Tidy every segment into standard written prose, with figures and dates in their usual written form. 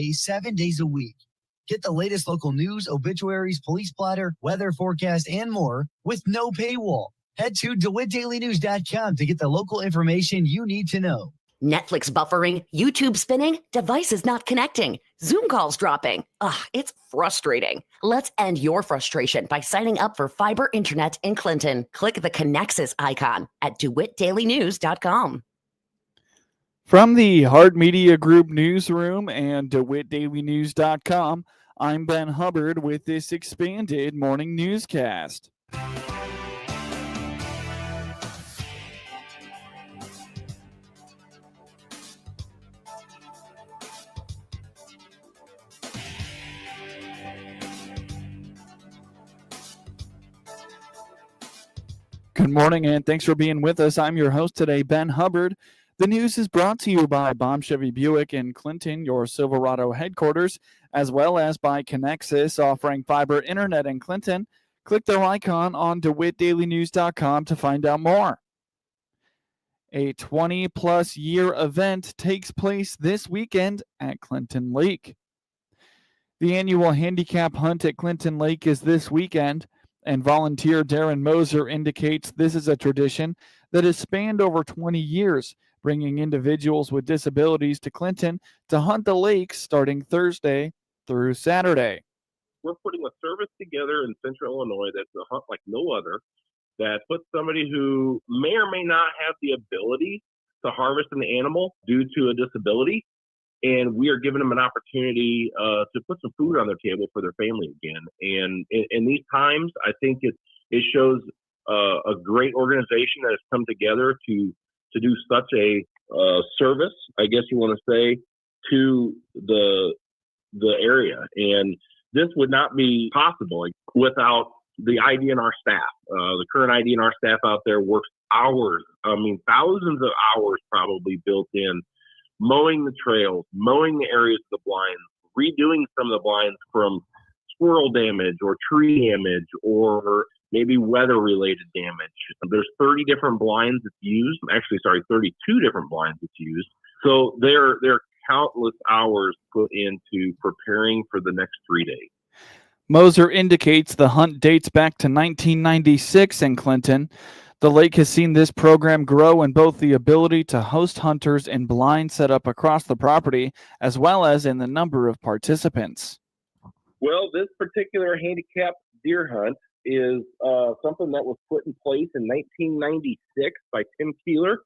day, 7 days a week. Get the latest local news, obituaries, police splatter, weather forecast, and more with no paywall. Head to DeWittDailyNews.com to get the local information you need to know. Netflix buffering, YouTube spinning, devices not connecting, Zoom calls dropping. Ugh, it's frustrating. Let's end your frustration by signing up for fiber internet in Clinton. Click the Connexus icon at DeWittDailyNews.com. From the Hard Media Group newsroom and DeWittDailyNews.com, I'm Ben Hubbard with this expanded morning newscast. Good morning, and thanks for being with us. I'm your host today, Ben Hubbard. The news is brought to you by Baum Chevy Buick in Clinton, your Silverado headquarters, as well as by Connexus, offering fiber internet in Clinton. Click their icon on DeWittDailyNews.com to find out more. A 20-plus year event takes place this weekend at Clinton Lake. The annual Handicap Hunt at Clinton Lake is this weekend, and volunteer Darren Moser indicates this is a tradition that has spanned over 20 years, bringing individuals with disabilities to Clinton to hunt the lakes starting Thursday through Saturday. We're putting a service together in Central Illinois that's a hunt like no other, that puts somebody who may or may not have the ability to harvest an animal due to a disability, and we are giving them an opportunity to put some food on their table for their family again. And in these times, I think it shows a great organization that has come together to do such a service, I guess you want to say, to the area. And this would not be possible without the IDNR staff. The current IDNR staff out there works hours, thousands of hours probably built in, mowing the trails, mowing the areas of the blinds, redoing some of the blinds from squirrel damage or tree damage or maybe weather-related damage. There's 30 different blinds that's used. 32 different blinds that's used. So there are countless hours put into preparing for the next 3 days. Moser indicates the hunt dates back to 1996 in Clinton. The lake has seen this program grow in both the ability to host hunters and blinds set up across the property, as well as in the number of participants. Well, this particular handicap deer hunt is something that was put in place in 1996 by Tim Keeler,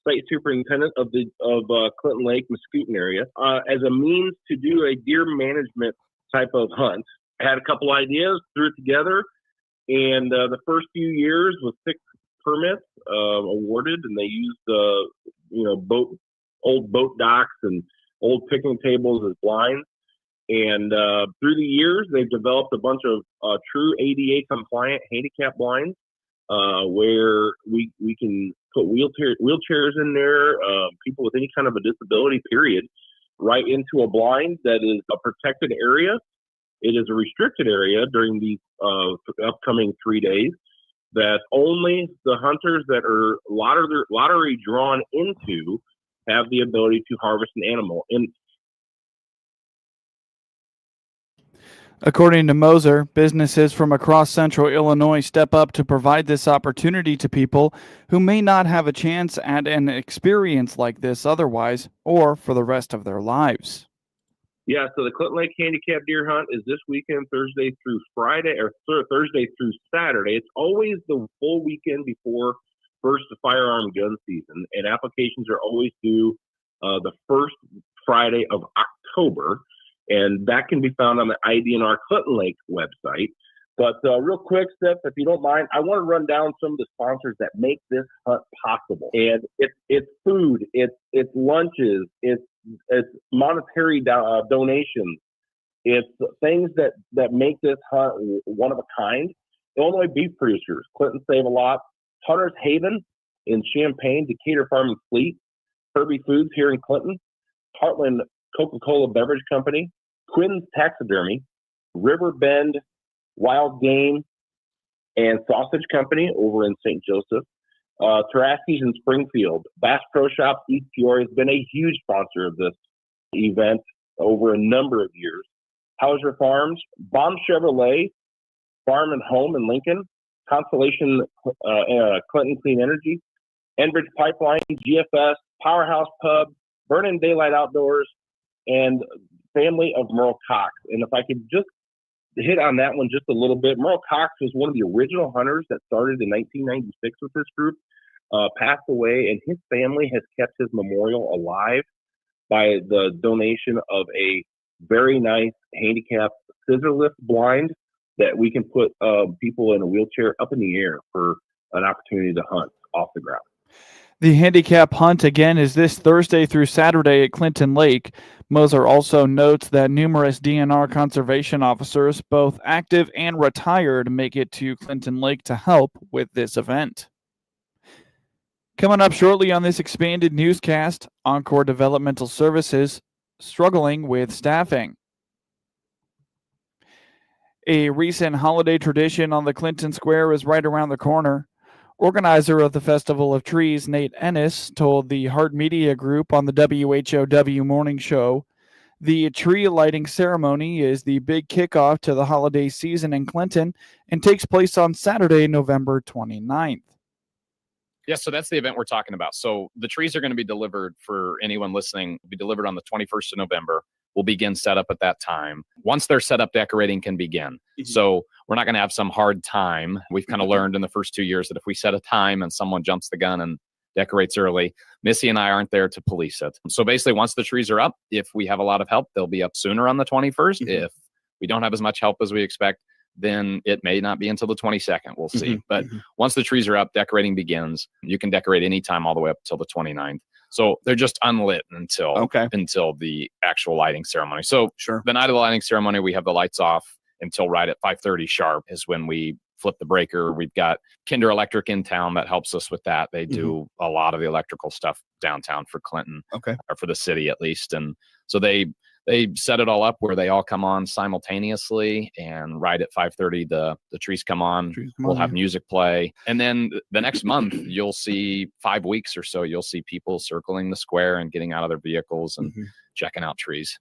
site superintendent of Clinton Lake, Muscootin area, as a means to do a deer management type of hunt. I had a couple ideas, threw it together, and the first few years with 6 permits awarded, and they used old boat docks and old picnic tables as blinds. And through the years, they've developed a bunch of true ADA compliant handicap blinds where we can put wheelchairs in there, people with any kind of a disability, period, right into a blind that is a protected area. It is a restricted area during these upcoming 3 days that only the hunters that are lottery drawn into have the ability to harvest an animal. And according to Moser, businesses from across central Illinois step up to provide this opportunity to people who may not have a chance at an experience like this otherwise or for the rest of their lives. Yeah, so the Clinton Lake Handicap Deer Hunt is this weekend, Thursday through Friday, or Thursday through Saturday. It's always the full weekend before first firearm gun season, and applications are always due the first Friday of October, and that can be found on the IDNR Clinton Lake website. But real quick, Steph, if you don't mind, I want to run down some of the sponsors that make this hunt possible. And it's food, it's lunches, it's monetary donations, it's things that make this hunt one of a kind. Illinois beef producers, Clinton Save a Lot, Hunter's Haven in Champaign, Decatur Farm and Fleet, Kirby Foods here in Clinton, Heartland Coca-Cola Beverage Company, Quinn's Taxidermy, River Bend Wild Game and Sausage Company over in St. Joseph, Tarasky's in Springfield, Bass Pro Shops East Peoria has been a huge sponsor of this event over a number of years. Hauser Farms, Baum Chevrolet, Farm and Home in Lincoln, Constellation Clinton Clean Energy, Enbridge Pipeline, GFS, Powerhouse Pub, Burning Daylight Outdoors, and family of Merle Cox. And if I could just hit on that one just a little bit, Merle Cox was one of the original hunters that started in 1996 with this group, passed away, and his family has kept his memorial alive by the donation of a very nice handicap scissor lift blind that we can put people in a wheelchair up in the air for an opportunity to hunt off the ground. The handicap hunt again is this Thursday through Saturday at Clinton Lake. Moser also notes that numerous DNR conservation officers, both active and retired, make it to Clinton Lake to help with this event. Coming up shortly on this expanded newscast, Encore Developmental Services struggling with staffing. A recent holiday tradition on the Clinton Square is right around the corner. Organizer of the Festival of Trees, Nate Ennis, told the Heart Media Group on the WHOW morning show, the tree lighting ceremony is the big kickoff to the holiday season in Clinton and takes place on Saturday, November 29th. Yeah, so that's the event we're talking about. So the trees are going to be delivered, for anyone listening, be delivered on the 21st of November. We'll begin setup at that time. Once they're set up, decorating can begin. Mm-hmm. So we're not going to have some hard time. We've kind of learned in the first 2 years that if we set a time and someone jumps the gun and decorates early, Missy and I aren't there to police it. So basically, once the trees are up, if we have a lot of help, they'll be up sooner on the 21st. Mm-hmm. If we don't have as much help as we expect, then it may not be until the 22nd. We'll see. Mm-hmm. But once the trees are up, decorating begins. You can decorate anytime all the way up till the 29th. So they're just unlit until the actual lighting ceremony. So the night of the lighting ceremony, we have the lights off until right at 5:30 sharp is when we flip the breaker. We've got Kinder Electric in town that helps us with that. They do a lot of the electrical stuff downtown for Clinton, or for the city at least. And so they set it all up where they all come on simultaneously, and right at 5:30, the trees come on. We'll have music play. And then the next month, you'll see 5 weeks or so, you'll see people circling the square and getting out of their vehicles and checking out trees.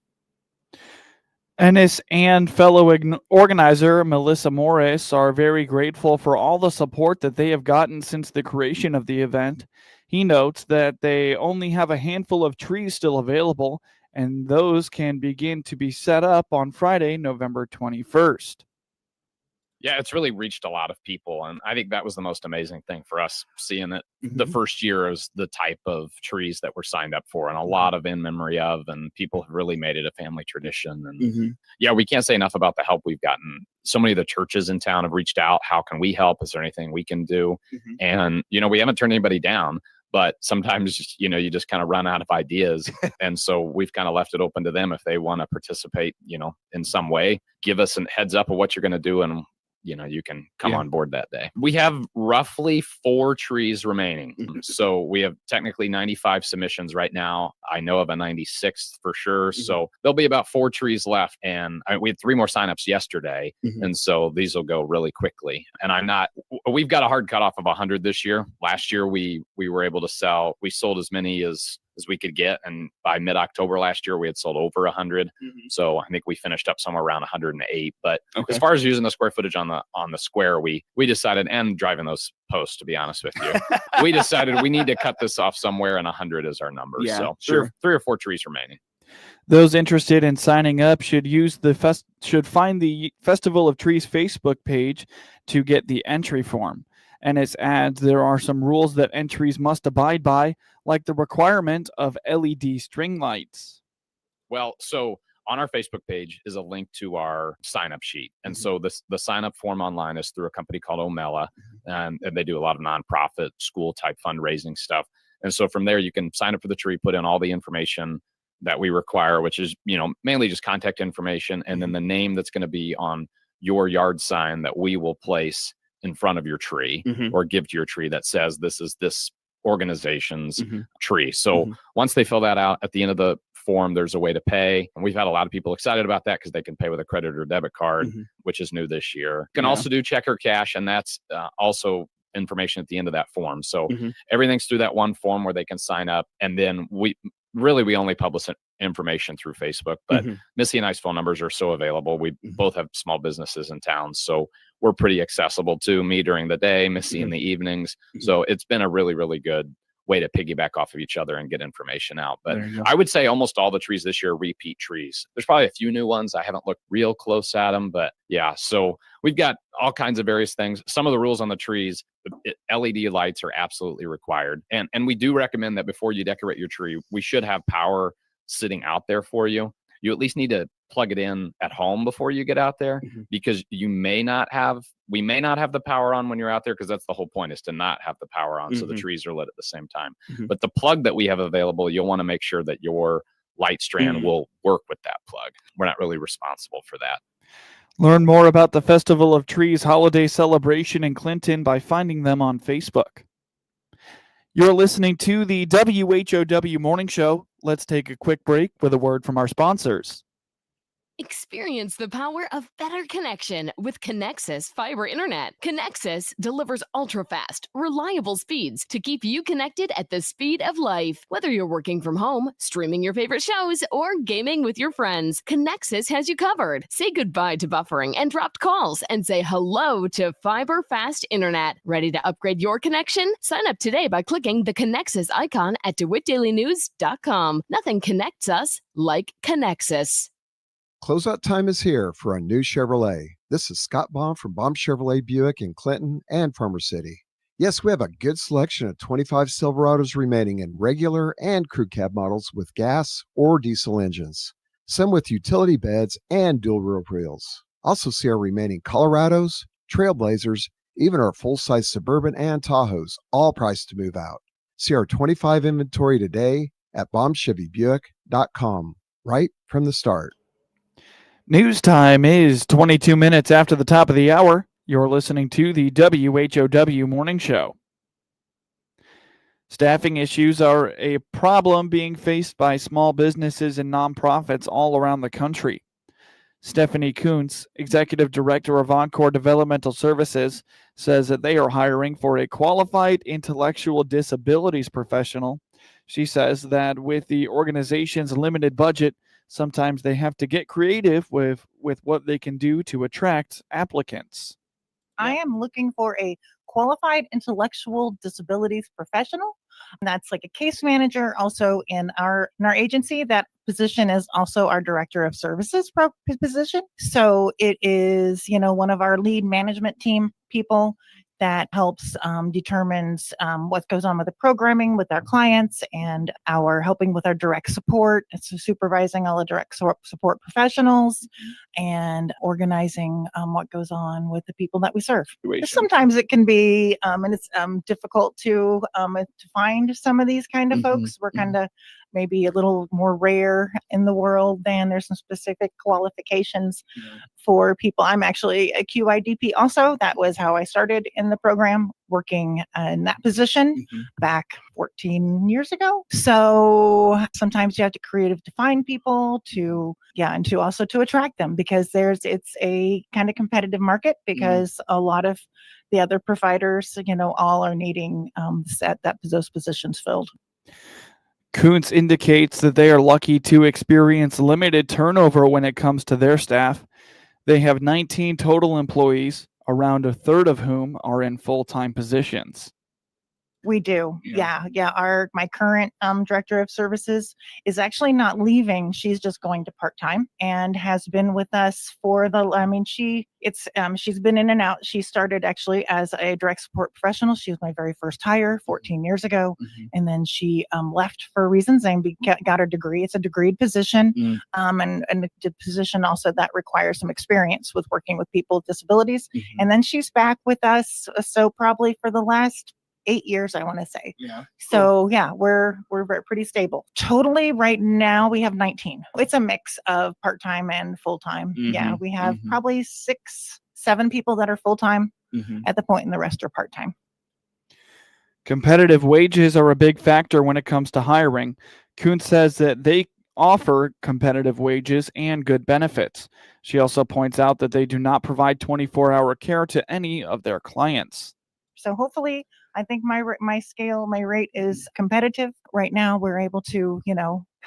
Ennis and fellow organizer Melissa Morris are very grateful for all the support that they have gotten since the creation of the event. He notes that they only have a handful of trees still available, and those can begin to be set up on Friday, November 21st. Yeah, it's really reached a lot of people, and I think that was the most amazing thing for us, seeing it the first year is the type of trees that were signed up for, and a lot of in memory of, and people have really made it a family tradition. And yeah, we can't say enough about the help we've gotten. So many of the churches in town have reached out. How can we help? Is there anything we can do? And, we haven't turned anybody down. But sometimes, you just kind of run out of ideas. And so we've kind of left it open to them if they want to participate, in some way. Give us a heads up of what you're going to do, and, you can come on board that day. We have roughly 4 trees remaining. So we have technically 95 submissions right now. I know of a 96th for sure. So there'll be about 4 trees left. And we had 3 more signups yesterday. And so these will go really quickly. And we've got a hard cutoff of 100 this year. Last year, we were able to we sold as many as we could get. And by mid-October last year, we had sold over 100. So I think we finished up somewhere around 108. But as far as using the square footage on the square, we decided, and driving those posts, to be honest with you, we decided we need to cut this off somewhere, and 100 is our number. So 3 or 4 trees remaining. Those interested in signing up should find the Festival of Trees Facebook page to get the entry form. And it adds there are some rules that entries must abide by, like the requirement of LED string lights. Well, so on our Facebook page is a link to our sign-up sheet. And so the sign-up form online is through a company called Omela, and they do a lot of nonprofit school-type fundraising stuff. And so from there, you can sign up for the tree, put in all the information that we require, which is, mainly just contact information, and then the name that's going to be on your yard sign that we will place in front of your tree or give to your tree that says this is this organization's tree. So once they fill that out, at the end of the form, there's a way to pay. And we've had a lot of people excited about that because they can pay with a credit or debit card, which is new this year. You can also do check or cash, and that's also information at the end of that form. So everything's through that one form where they can sign up. And then we only publish information through Facebook. But Missy and I's phone numbers are so available. We both have small businesses in town, so we're pretty accessible to me during the day, Missy in the evenings. So it's been a really, really good way to piggyback off of each other and get information out. But I would say almost all the trees this year are repeat trees. There's probably a few new ones. I haven't looked real close at them, but yeah. So we've got all kinds of various things. Some of the rules on the trees, LED lights are absolutely required. And we do recommend that before you decorate your tree, we should have power sitting out there for you. You at least need to plug it in at home before you get out there, because we may not have the power on when you're out there, because that's the whole point, is to not have the power on. So the trees are lit at the same time. But the plug that we have available, you'll want to make sure that your light strand will work with that plug. We're not really responsible for that. Learn more about the Festival of Trees holiday celebration in Clinton by finding them on Facebook. You're listening to the WHOW Morning Show. Let's take a quick break with a word from our sponsors. Experience the power of better connection with Connexus Fiber Internet. Connexus delivers ultra-fast, reliable speeds to keep you connected at the speed of life. Whether you're working from home, streaming your favorite shows, or gaming with your friends, Connexus has you covered. Say goodbye to buffering and dropped calls and say hello to fiber fast internet. Ready to upgrade your connection? Sign up today by clicking the Connexus icon at DeWittDailyNews.com. Nothing connects us like Connexus. Closeout time is here for a new Chevrolet. This is Scott Baum from Baum Chevrolet Buick in Clinton and Farmer City. Yes, we have a good selection of 25 Silverados remaining in regular and crew cab models with gas or diesel engines. Some with utility beds and dual roof wheels. Also see our remaining Colorados, Trailblazers, even our full-size Suburban and Tahoes, all priced to move out. See our 25 inventory today at BaumChevyBuick.com, right from the start. News time is 22 minutes after the top of the hour. You're listening to the WHOW Morning Show. Staffing issues are a problem being faced by small businesses and nonprofits all around the country. Stephanie Kuntz, Executive Director of Encore Developmental Services, says that they are hiring for a qualified intellectual disabilities professional. She says that with the organization's limited budget, sometimes they have to get creative with what they can do to attract applicants. I am looking for a qualified intellectual disabilities professional. That's like a case manager. Also in our agency, that position is also our director of services position. So it is, one of our lead management team people that helps determines what goes on with the programming with our clients, and our helping with our direct support. It's supervising all the direct support professionals and organizing what goes on with the people that we serve. Sometimes it can be, and it's difficult to find some of these kind of folks. We're kind of maybe a little more rare in the world than there's some specific qualifications for people. I'm actually a QIDP also. That was how I started in the program, working in that position back 14 years ago. So sometimes you have to creative to find people and to also to attract them, because it's a kind of competitive market, because a lot of the other providers, all are needing those positions filled. Kuntz indicates that they are lucky to experience limited turnover when it comes to their staff. They have 19 total employees, around a third of whom are in full-time positions. We do. Yeah. My current director of services is actually not leaving. She's just going to part-time and has been with us for she's been in and out. She started actually as a direct support professional. She was my very first hire 14 years ago. And then she left for reasons and got her degree. It's a degreed position. And the position also that requires some experience with working with people with disabilities. And then she's back with us. So probably for the last 8 years, I want to say. So we're pretty stable. Totally right now we have 19. It's a mix of part-time and full-time. We have probably 6-7 people that are full-time at the point, and the rest are part-time. Competitive wages are a big factor when it comes to hiring. Kuntz says that they offer competitive wages and good benefits. She also points out that they do not provide 24-hour care to any of their clients. So hopefully, I think my rate is competitive. Right now, we're able to,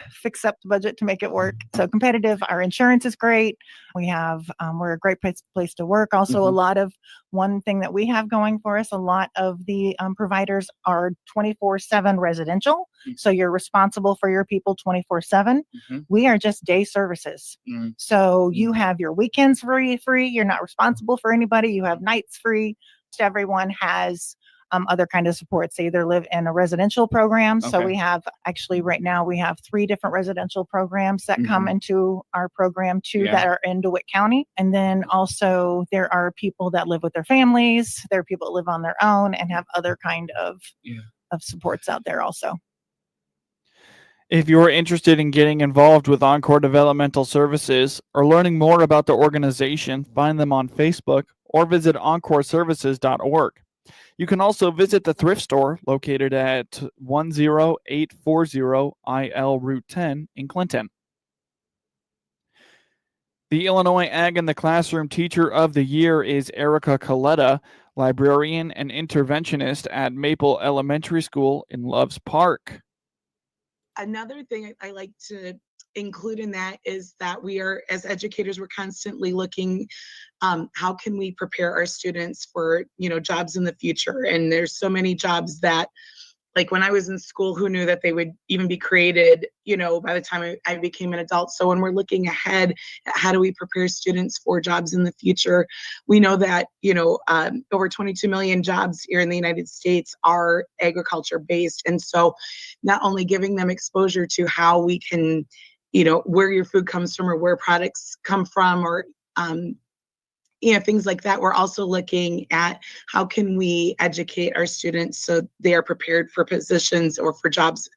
fix up the budget to make it work. So competitive. Our insurance is great. We have, we're a great place to work. Also, a lot of one thing that we have going for us, a lot of the providers are 24/7 residential. So you're responsible for your people 24/7. We are just day services. So you have your weekends free. You're not responsible for anybody. You have nights free. Everyone has other kind of supports. They either live in a residential program. So we have actually right now we have 3 different residential programs that come into our program, 2 that are in DeWitt County. And then also there are people that live with their families. There are people that live on their own and have other kind of supports out there also. If you're interested in getting involved with Encore Developmental Services or learning more about the organization, find them on Facebook or visit encoreservices.org. You can also visit the thrift store located at 10840 IL Route 10 in Clinton. The Illinois Ag in the Classroom Teacher of the Year is Erica Coletta, librarian and interventionist at Maple Elementary School in Loves Park. Another thing I like to include in that is that we are, as educators, we're constantly looking, how can we prepare our students for, jobs in the future? And there's so many jobs that, like when I was in school, who knew that they would even be created, by the time I became an adult. So when we're looking ahead at how do we prepare students for jobs in the future, we know that, over 22 million jobs here in the United States are agriculture based. And so not only giving them exposure to how we can, where your food comes from or where products come from or, things like that. We're also looking at how can we educate our students so they are prepared for positions or for jobs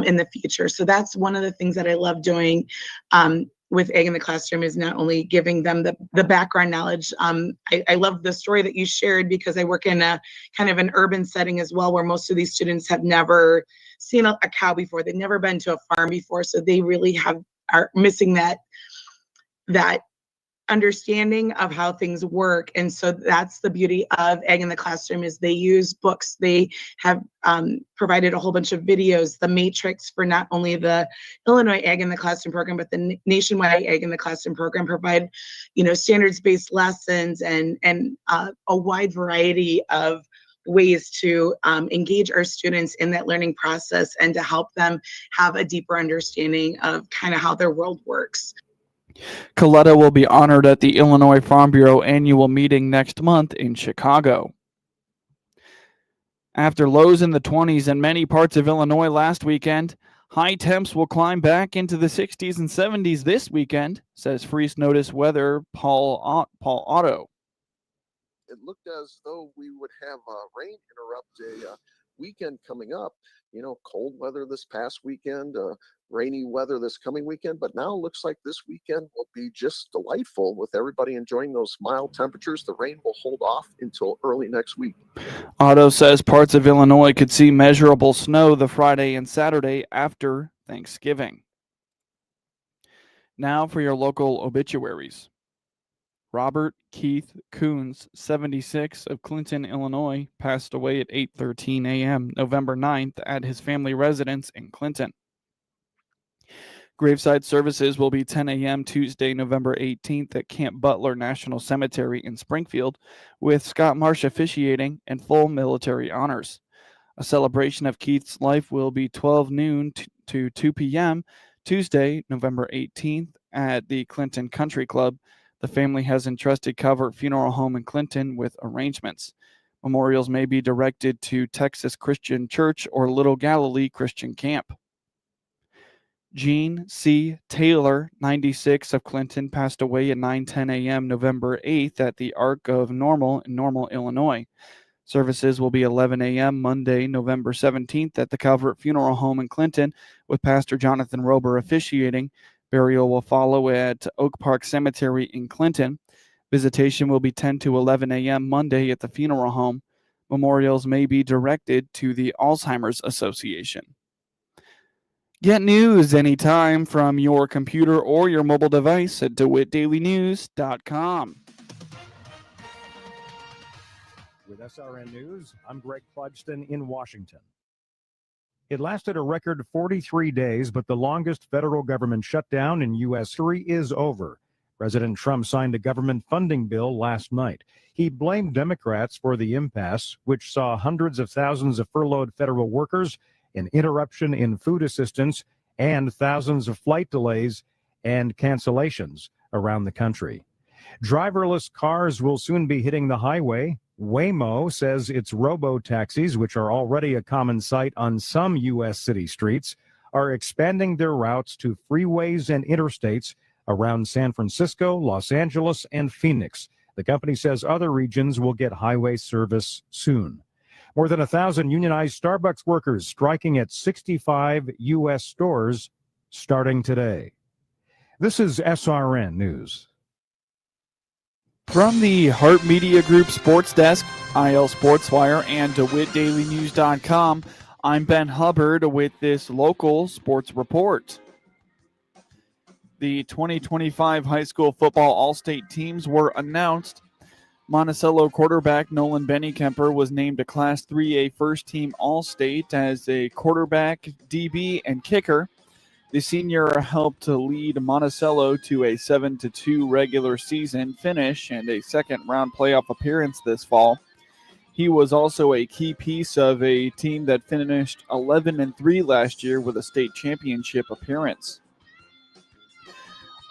in the future. So that's one of the things that I love doing with Ag in the Classroom is not only giving them the background knowledge. I love the story that you shared because I work in a kind of an urban setting as well, where most of these students have never seen a cow before. They've never been to a farm before. So they really are missing that understanding of how things work. And so that's the beauty of Ag in the Classroom is they use books. They have provided a whole bunch of videos, the matrix for not only the Illinois Ag in the Classroom program, but the nationwide Ag in the Classroom program provide, standards-based lessons and a wide variety of ways to engage our students in that learning process and to help them have a deeper understanding of kind of how their world works. Coletta will be honored at the Illinois Farm Bureau annual meeting next month in Chicago. After lows in the 20s in many parts of Illinois last weekend, high temps will climb back into the 60s and 70s this weekend, says Freeze Notice weather Paul Otto. It looked as though we would have rain interrupt a weekend coming up. Cold weather this past weekend, rainy weather this coming weekend, but now it looks like this weekend will be just delightful with everybody enjoying those mild temperatures. The rain will hold off until early next week. Otto says parts of Illinois could see measurable snow the Friday and Saturday after Thanksgiving. Now for your local obituaries. Robert Keith Coons, 76, of Clinton, Illinois, passed away at 8:13 a.m. November 9th at his family residence in Clinton. Graveside services will be 10 a.m. Tuesday, November 18th at Camp Butler National Cemetery in Springfield, with Scott Marsh officiating and full military honors. A celebration of Keith's life will be 12 noon to 2 p.m. Tuesday, November 18th at the Clinton Country Club. The family has entrusted Calvert Funeral Home in Clinton with arrangements. Memorials may be directed to Texas Christian Church or Little Galilee Christian Camp. Gene C. Taylor, 96, of Clinton, passed away at 9:10 a.m. November 8th at the Ark of Normal in Normal, Illinois. Services will be 11 a.m. Monday, November 17th at the Calvert Funeral Home in Clinton, with Pastor Jonathan Rober officiating. Burial will follow at Oak Park Cemetery in Clinton. Visitation will be 10 to 11 a.m. Monday at the funeral home. Memorials may be directed to the Alzheimer's Association. Get news anytime from your computer or your mobile device at DeWittDailyNews.com. With SRN News, I'm Greg Clugston in Washington. It lasted a record 43 days, but the longest federal government shutdown in U.S. history is over. President Trump signed a government funding bill last night. He blamed Democrats for the impasse, which saw hundreds of thousands of furloughed federal workers, an interruption in food assistance, and thousands of flight delays and cancellations around the country. Driverless cars will soon be hitting the highway. Waymo says its robo-taxis, which are already a common sight on some U.S. city streets, are expanding their routes to freeways and interstates around San Francisco, Los Angeles, and Phoenix. The company says other regions will get highway service soon. More than 1,000 unionized Starbucks workers striking at 65 U.S. stores starting today. This is SRN News. From the Hart Media Group Sports Desk, IL Sportswire, and DeWittDailyNews.com, I'm Ben Hubbard with this local sports report. The 2025 high school football all-state teams were announced. Monticello quarterback Nolan Benny-Kemper was named a Class 3A first-team all-state as a quarterback, DB, and kicker. The senior helped to lead Monticello to a 7-2 regular season finish and a second-round playoff appearance this fall. He was also a key piece of a team that finished 11-3 last year with a state championship appearance.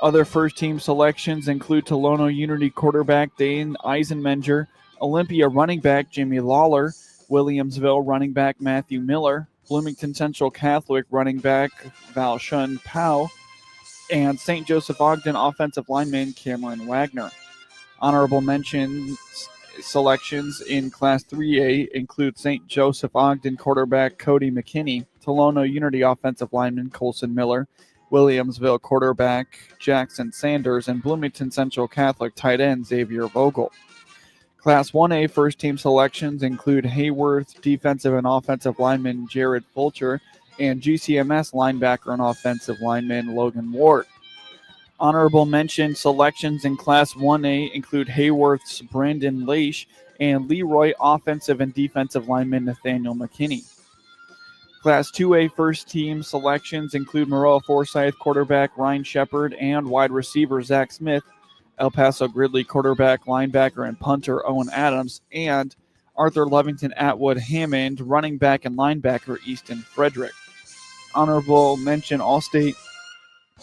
Other first-team selections include Tolono Unity quarterback Dane Eisenmenger, Olympia running back Jimmy Lawler, Williamsville running back Matthew Miller, Bloomington Central Catholic running back Val Shun Powell, and St. Joseph Ogden offensive lineman Cameron Wagner. Honorable mentions selections in Class 3A include St. Joseph Ogden quarterback Cody McKinney, Tolono Unity offensive lineman Colson Miller, Williamsville quarterback Jackson Sanders, and Bloomington Central Catholic tight end Xavier Vogel. Class 1A first-team selections include Heyworth defensive and offensive lineman Jared Fulcher and GCMS linebacker and offensive lineman Logan Ward. Honorable mention selections in Class 1A include Heyworth's Brandon Leish and Leroy offensive and defensive lineman Nathaniel McKinney. Class 2A first-team selections include Maroa Forsyth quarterback Ryan Shepard and wide receiver Zach Smith, El Paso Gridley quarterback, linebacker, and punter Owen Adams, and Arthur Lovington Atwood Hammond, running back and linebacker Easton Frederick. Honorable mention All-State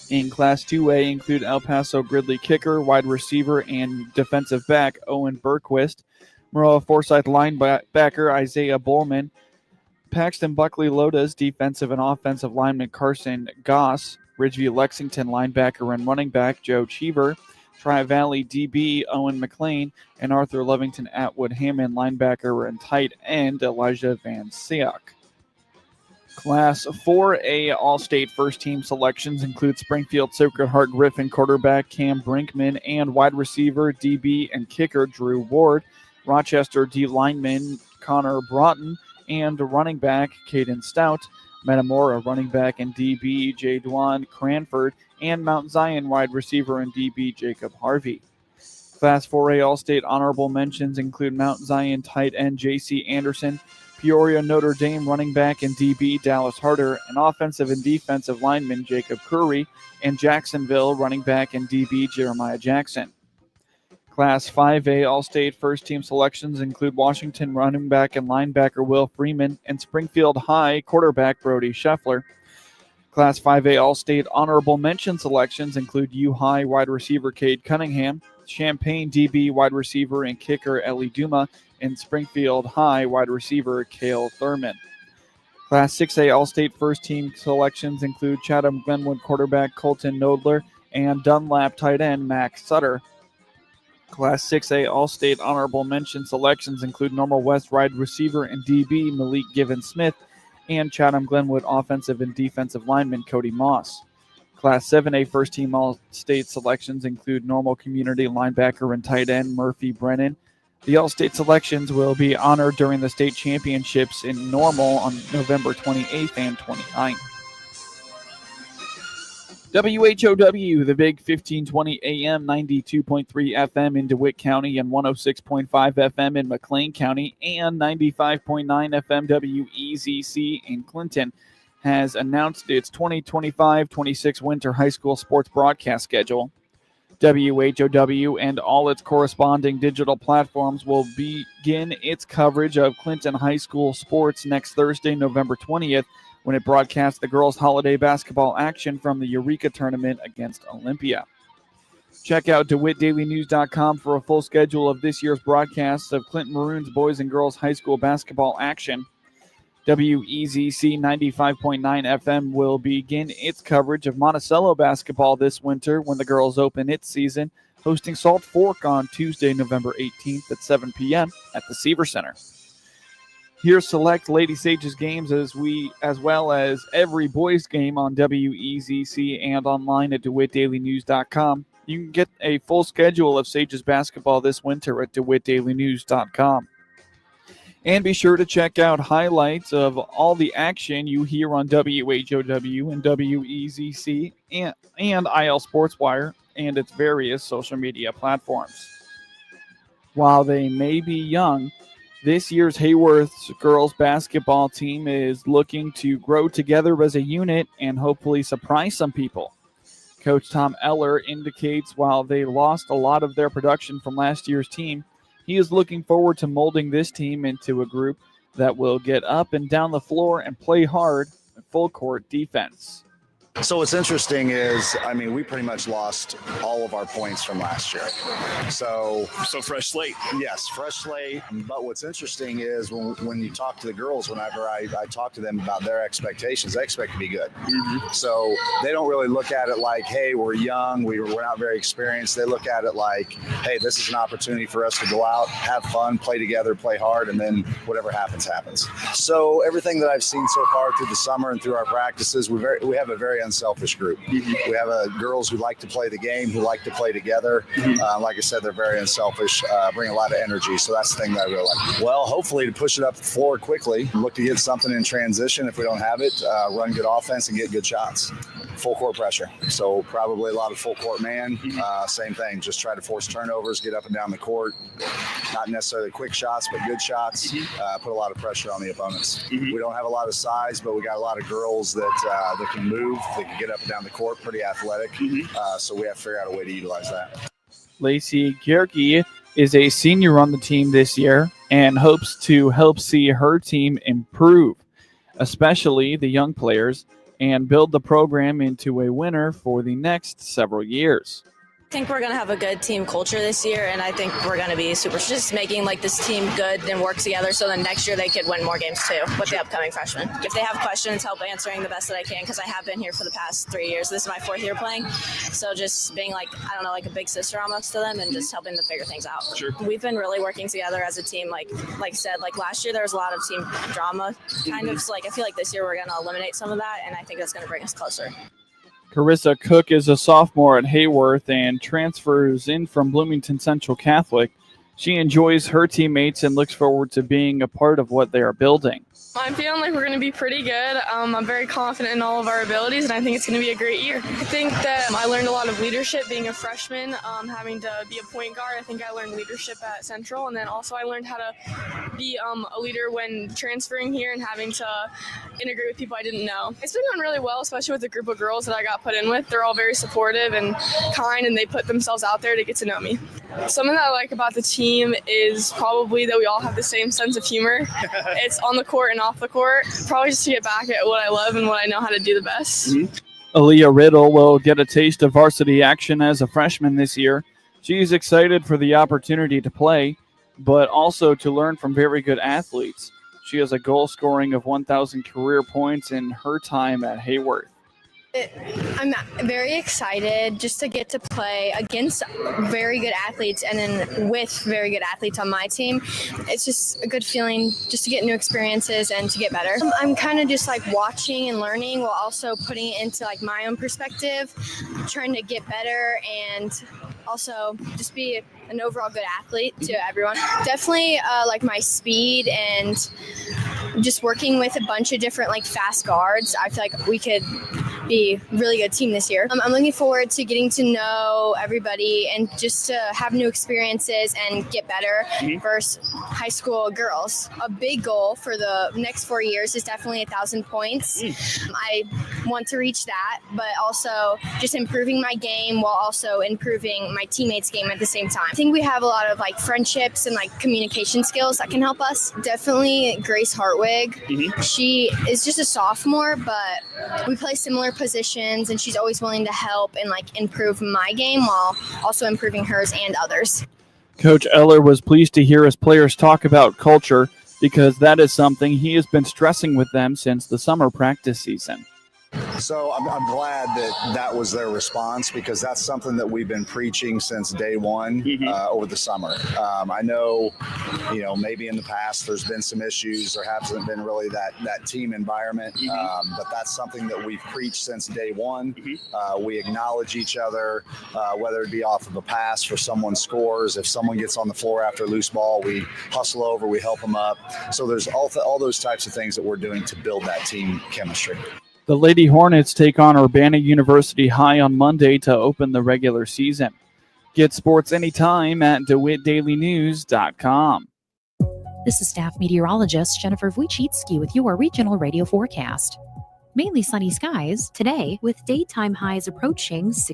in Class 2A include El Paso Gridley kicker, wide receiver, and defensive back Owen Berquist, Maroa Forsyth linebacker Isaiah Bowman, Paxton Buckley Loda's defensive and offensive lineman Carson Goss, Ridgeview Lexington linebacker and running back Joe Cheever, Tri-Valley DB Owen McLean, and Arthur Lovington Atwood Hammond linebacker and tight end Elijah Van Seok. Class 4A All-State first-team selections include Springfield Sacred Heart Griffin quarterback Cam Brinkman and wide receiver, DB, and kicker Drew Ward, Rochester D lineman Connor Broughton, and running back Caden Stout, Metamora running back and DB Jadwan Cranford, and Mount Zion wide receiver and DB Jacob Harvey. Class 4A All-State honorable mentions include Mount Zion tight end J.C. Anderson, Peoria Notre Dame running back and DB Dallas Harder, and offensive and defensive lineman Jacob Curry, and Jacksonville running back and DB Jeremiah Jackson. Class 5A All-State first-team selections include Washington running back and linebacker Will Freeman and Springfield High quarterback Brody Scheffler. Class 5A All-State honorable mention selections include U-High wide receiver Cade Cunningham, Champaign DB wide receiver and kicker Ellie Duma, and Springfield High wide receiver Cale Thurman. Class 6A All-State first-team selections include Chatham Glenwood quarterback Colton Nodler and Dunlap tight end Max Sutter. Class 6A All-State honorable mention selections include Normal West wide receiver and DB Malik Given-Smith and Chatham Glenwood offensive and defensive lineman Cody Moss. Class 7A first-team All-State selections include Normal Community linebacker and tight end Murphy Brennan. The All-State selections will be honored during the state championships in Normal on November 28th and 29th. WHOW, the big 1520 AM, 92.3 FM in DeWitt County and 106.5 FM in McLean County and 95.9 FM WEZC in Clinton, has announced its 2025-26 winter high school sports broadcast schedule. WHOW and all its corresponding digital platforms will begin its coverage of Clinton High School sports next Thursday, November 20th, when it broadcasts the girls' holiday basketball action from the Eureka tournament against Olympia. Check out DeWittDailyNews.com for a full schedule of this year's broadcasts of Clinton Maroons boys and girls high school basketball action. WEZC 95.9 FM will begin its coverage of Monticello basketball this winter when the girls open its season, hosting Salt Fork on Tuesday, November 18th at 7 p.m. at the Seaver Center. Here's select Lady Sages games as well as every boys game on WEZC and online at DeWittDailyNews.com. You can get a full schedule of Sages basketball this winter at DeWittDailyNews.com. And be sure to check out highlights of all the action you hear on WHOW and WEZC and IL Sportswire and its various social media platforms. While they may be young, this year's Heyworth's girls basketball team is looking to grow together as a unit and hopefully surprise some people. Coach Tom Eller indicates while they lost a lot of their production from last year's team, he is looking forward to molding this team into a group that will get up and down the floor and play hard full court defense. So what's interesting is, we pretty much lost all of our points from last year. So fresh slate. Yes, fresh slate. But what's interesting is when you talk to the girls, whenever I talk to them about their expectations, they expect to be good. Mm-hmm. So they don't really look at it like, hey, we're young, we're not very experienced. They look at it like, hey, this is an opportunity for us to go out, have fun, play together, play hard, and then whatever happens, happens. So everything that I've seen so far through the summer and through our practices, we have a very unselfish group. Mm-hmm. We have girls who like to play the game, who like to play together. Mm-hmm. Like I said, they're very unselfish, bring a lot of energy. So that's the thing that I really like. Well, hopefully to push it up the floor quickly, look to get something in transition. If we don't have it, run good offense and get good shots. Full court pressure. So probably a lot of full court man. Same thing. Just try to force turnovers, get up and down the court. Not necessarily quick shots, but good shots. Put a lot of pressure on the opponents. Mm-hmm. We don't have a lot of size, but we got a lot of girls that can move. They can get up and down the court, pretty athletic. Mm-hmm. So we have to figure out a way to utilize that. Lacey Gierke is a senior on the team this year and hopes to help see her team improve, especially the young players, and build the program into a winner for the next several years. I think we're going to have a good team culture this year, and I think we're going to be just making this team good and work together so then next year they could win more games too with the upcoming freshmen. If they have questions, help answering the best that I can because I have been here for the past 3 years. This is my 4th year playing, so just being a big sister almost to them and just helping them figure things out. Sure. We've been really working together as a team. Like I said, last year there was a lot of team drama kind of, so I feel like this year we're going to eliminate some of that, and I think that's going to bring us closer. Carissa Cook is a sophomore at Heyworth and transfers in from Bloomington Central Catholic. She enjoys her teammates and looks forward to being a part of what they are building. I'm feeling like we're going to be pretty good. I'm very confident in all of our abilities, and I think it's going to be a great year. I think that I learned a lot of leadership being a freshman, having to be a point guard. I think I learned leadership at Central, and then also I learned how to be a leader when transferring here and having to integrate with people I didn't know. It's been going really well, especially with the group of girls that I got put in with. They're all very supportive and kind, and they put themselves out there to get to know me. Something that I like about the team is probably that we all have the same sense of humor. It's on the court and off the court, probably just to get back at what I love and what I know how to do the best. Mm-hmm. Aaliyah Riddle will get a taste of varsity action as a freshman this year. She's excited for the opportunity to play, but also to learn from very good athletes. She has a goal scoring of 1,000 career points in her time at Heyworth. I'm very excited just to get to play against very good athletes and then with very good athletes on my team. It's just a good feeling just to get new experiences and to get better. I'm kind of just watching and learning while also putting it into my own perspective, trying to get better and also just be an overall good athlete to everyone. Definitely my speed and just working with a bunch of different fast guards. I feel like we could be a really good team this year. I'm looking forward to getting to know everybody and just to have new experiences and get better versus high school girls. A big goal for the next 4 years is definitely 1,000 points. I want to reach that, but also just improving my game while also improving my teammates' game at the same time. I think we have a lot of like friendships and like communication skills that can help us. Definitely Grace Hartwig. She is just a sophomore, but we play similar positions and she's always willing to help and like improve my game while also improving hers and others. Coach Eller was pleased to hear his players talk about culture because that is something he has been stressing with them since the summer practice season. So I'm glad that was their response, because that's something that we've been preaching since day one over the summer. I know, maybe in the past there's been some issues. There hasn't been really that team environment, but that's something that we've preached since day one. We acknowledge each other, whether it be off of a pass for someone scores. If someone gets on the floor after a loose ball, we hustle over, we help them up. So there's all those types of things that we're doing to build that team chemistry. The Lady Hornets take on Urbana University High on Monday to open the regular season. Get sports anytime at DeWittDailyNews.com. This is staff meteorologist Jennifer Wojcicki with your regional radio forecast. Mainly sunny skies today with daytime highs approaching 60.